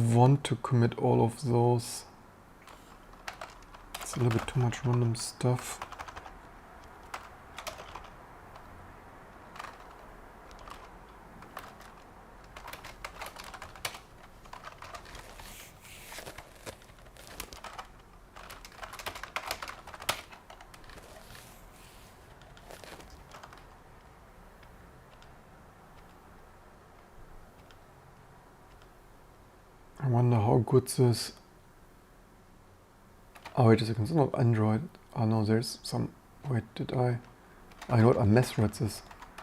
want to commit all of those. It's a little bit too much random stuff. I wonder how good this. Oh, wait a second, it's not Android. Oh no, there's some. Wait, did I? I know what, I misread this.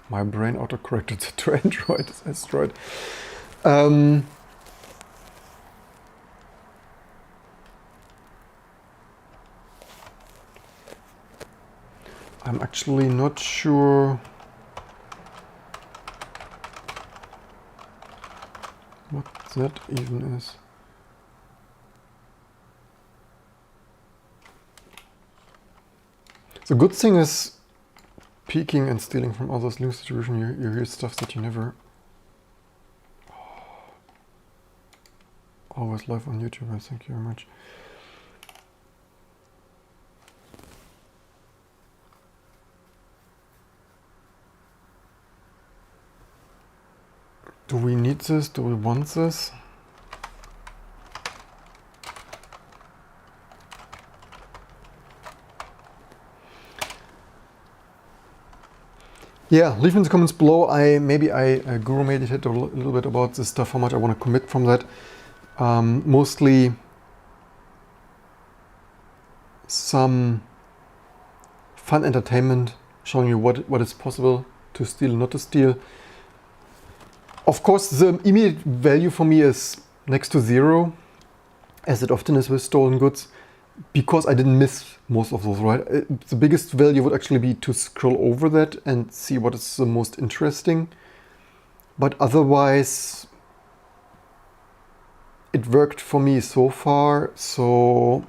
My brain autocorrected it to Android. It's Asteroid. I'm actually not sure what that even is. The good thing is peeking and stealing from others' Linux distribution. You hear stuff that you never always live on YouTube. Thank you very much. Do we need this? Do we want this? Yeah, leave in the comments below. Maybe I guru meditate a little bit about this stuff, how much I want to commit from that. Mostly some fun entertainment, showing you what is possible to steal, not to steal. Of course, the immediate value for me is next to zero, as it often is with stolen goods, because I didn't miss most of those, right? The biggest value would actually be to scroll over that and see what is the most interesting. But otherwise, it worked for me so far, so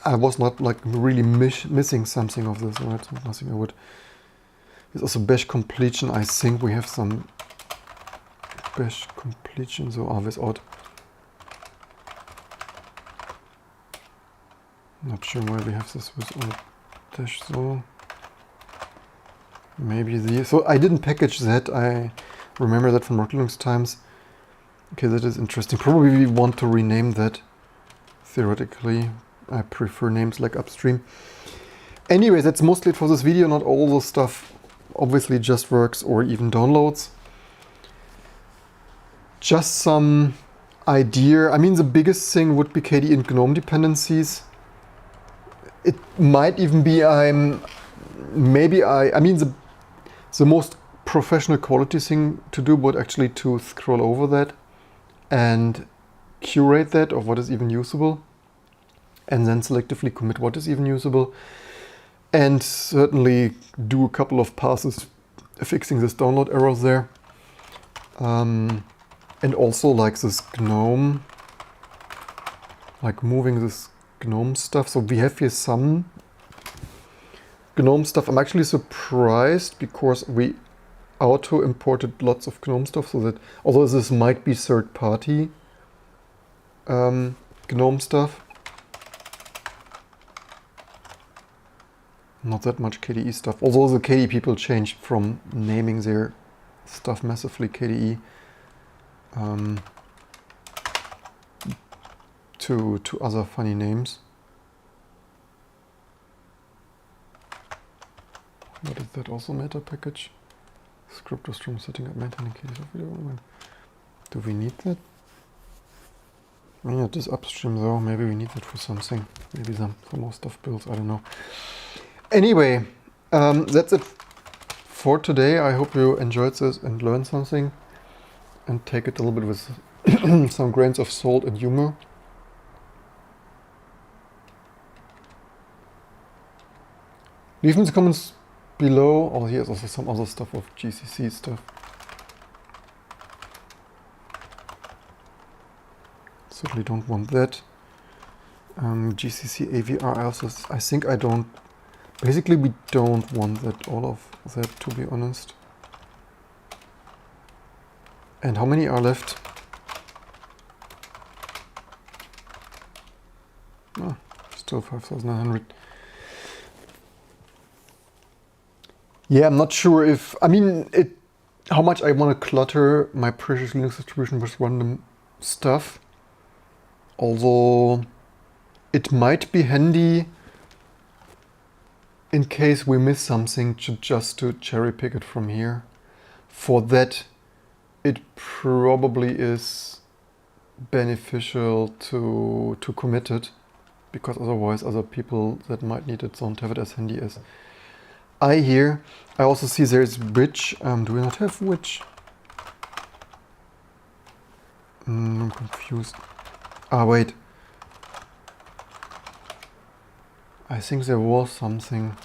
I was not like really missing something of this, right? Nothing I would. There's also bash completion. I think we have some bash completion, so without. Not sure why we have this without dash, so maybe so I didn't package that. I remember that from Linux times. Okay, that is interesting. Probably we want to rename that theoretically. I prefer names like upstream. Anyway, that's mostly it for this video. Not all the stuff obviously just works or even downloads. Just some idea. I mean, the biggest thing would be KDE and GNOME dependencies. It might even be I mean the most professional quality thing to do would actually to scroll over that and curate that of what is even usable. and then selectively commit what is even usable. And certainly do a couple of passes fixing this download errors there. And also like this GNOME, like moving this GNOME stuff. So we have here some GNOME stuff. I'm actually surprised because we auto imported lots of GNOME stuff, so that although this might be third party GNOME stuff, not that much KDE stuff. Although the KDE people changed from naming their stuff massively KDE to other funny names. What is that also meta package? Script was from setting up maintaining KDE software. Do we need that? Yeah, this upstream though, maybe we need that for something. Maybe some more stuff builds, I don't know. Anyway, that's it for today. I hope you enjoyed this and learned something, and take it a little bit with some grains of salt and humor. Leave in the comments below. Oh, here's also some other stuff of GCC stuff. Certainly don't want that. GCC AVR also, I think I don't. Basically, we don't want that, all of that, to be honest. And how many are left? Oh, still 5,900. Yeah, I'm not sure if, I mean, how much I want to clutter my precious Linux distribution with random stuff. Although it might be handy in case we miss something just to cherry pick it from here. For that, it probably is beneficial to commit it, because otherwise other people that might need it don't have it as handy as I here. I also see there is which. Do we not have which? I'm confused. Ah, wait. I think there was something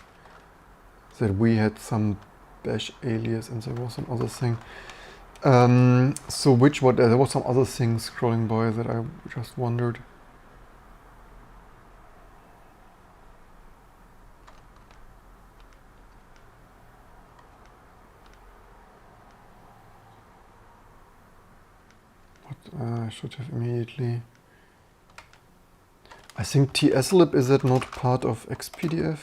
that we had some bash alias and there was some other thing. So which, what, there was some other thing scrolling by that I just wondered. What I should have immediately. I think tslib, is that not part of XPDF?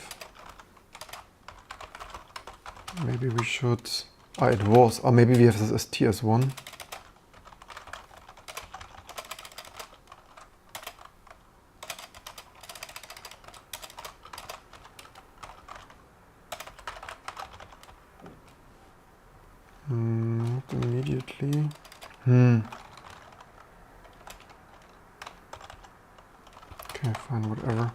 Maybe we should. Ah, it was. Or maybe we have this as TS1. Not immediately. Okay, fine, whatever.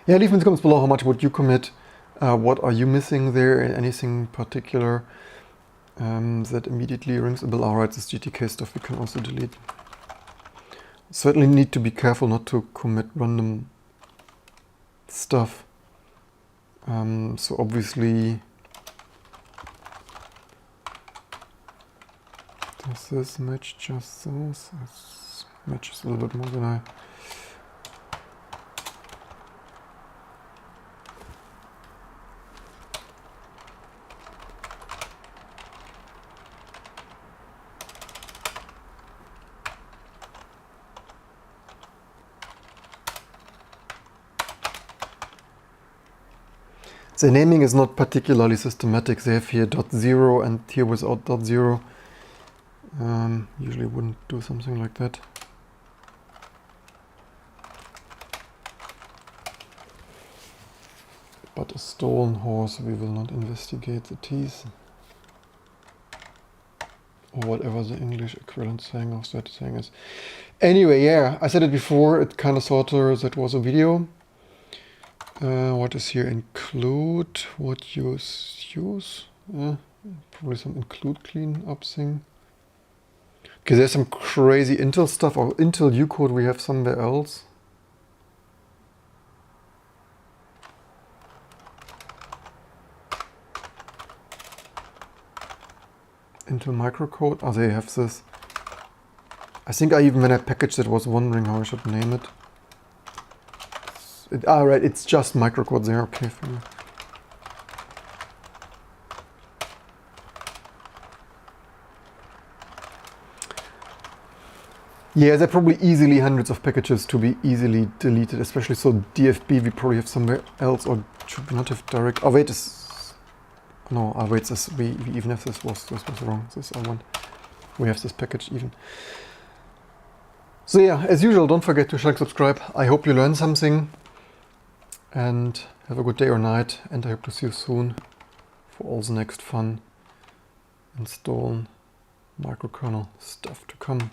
Yeah, leave in the comments below how much would you commit. What are you missing there, and anything particular that immediately rings a bell? Alright, this GTK stuff we can also delete. Certainly need to be careful not to commit random stuff. So obviously, does this match just this? It matches a little bit more than I. The naming is not particularly systematic. They have here .0 and here without .0. Usually wouldn't do something like that. But a stolen horse, we will not investigate the teeth. Or whatever the English equivalent saying of that thing is. Anyway, yeah, I said it before, it kind of sort of, that was a video. What is here? Include, what use? Probably some include cleanup thing. Okay, there's some crazy Intel stuff, or Intel ucode we have somewhere else. Intel microcode. Oh, they have this. I think when I packaged it, was wondering how I should name it. Right, it's just microcode there. Okay, fair. Yeah, there are probably easily hundreds of packages to be easily deleted, especially so DFB we probably have somewhere else, or should we not have direct? Oh wait, no, wait, we even have this was wrong. This I want. We have this package even. So yeah, as usual, don't forget to share and subscribe. I hope you learned something, and have a good day or night, and I hope to see you soon for all the next fun install microkernel stuff to come.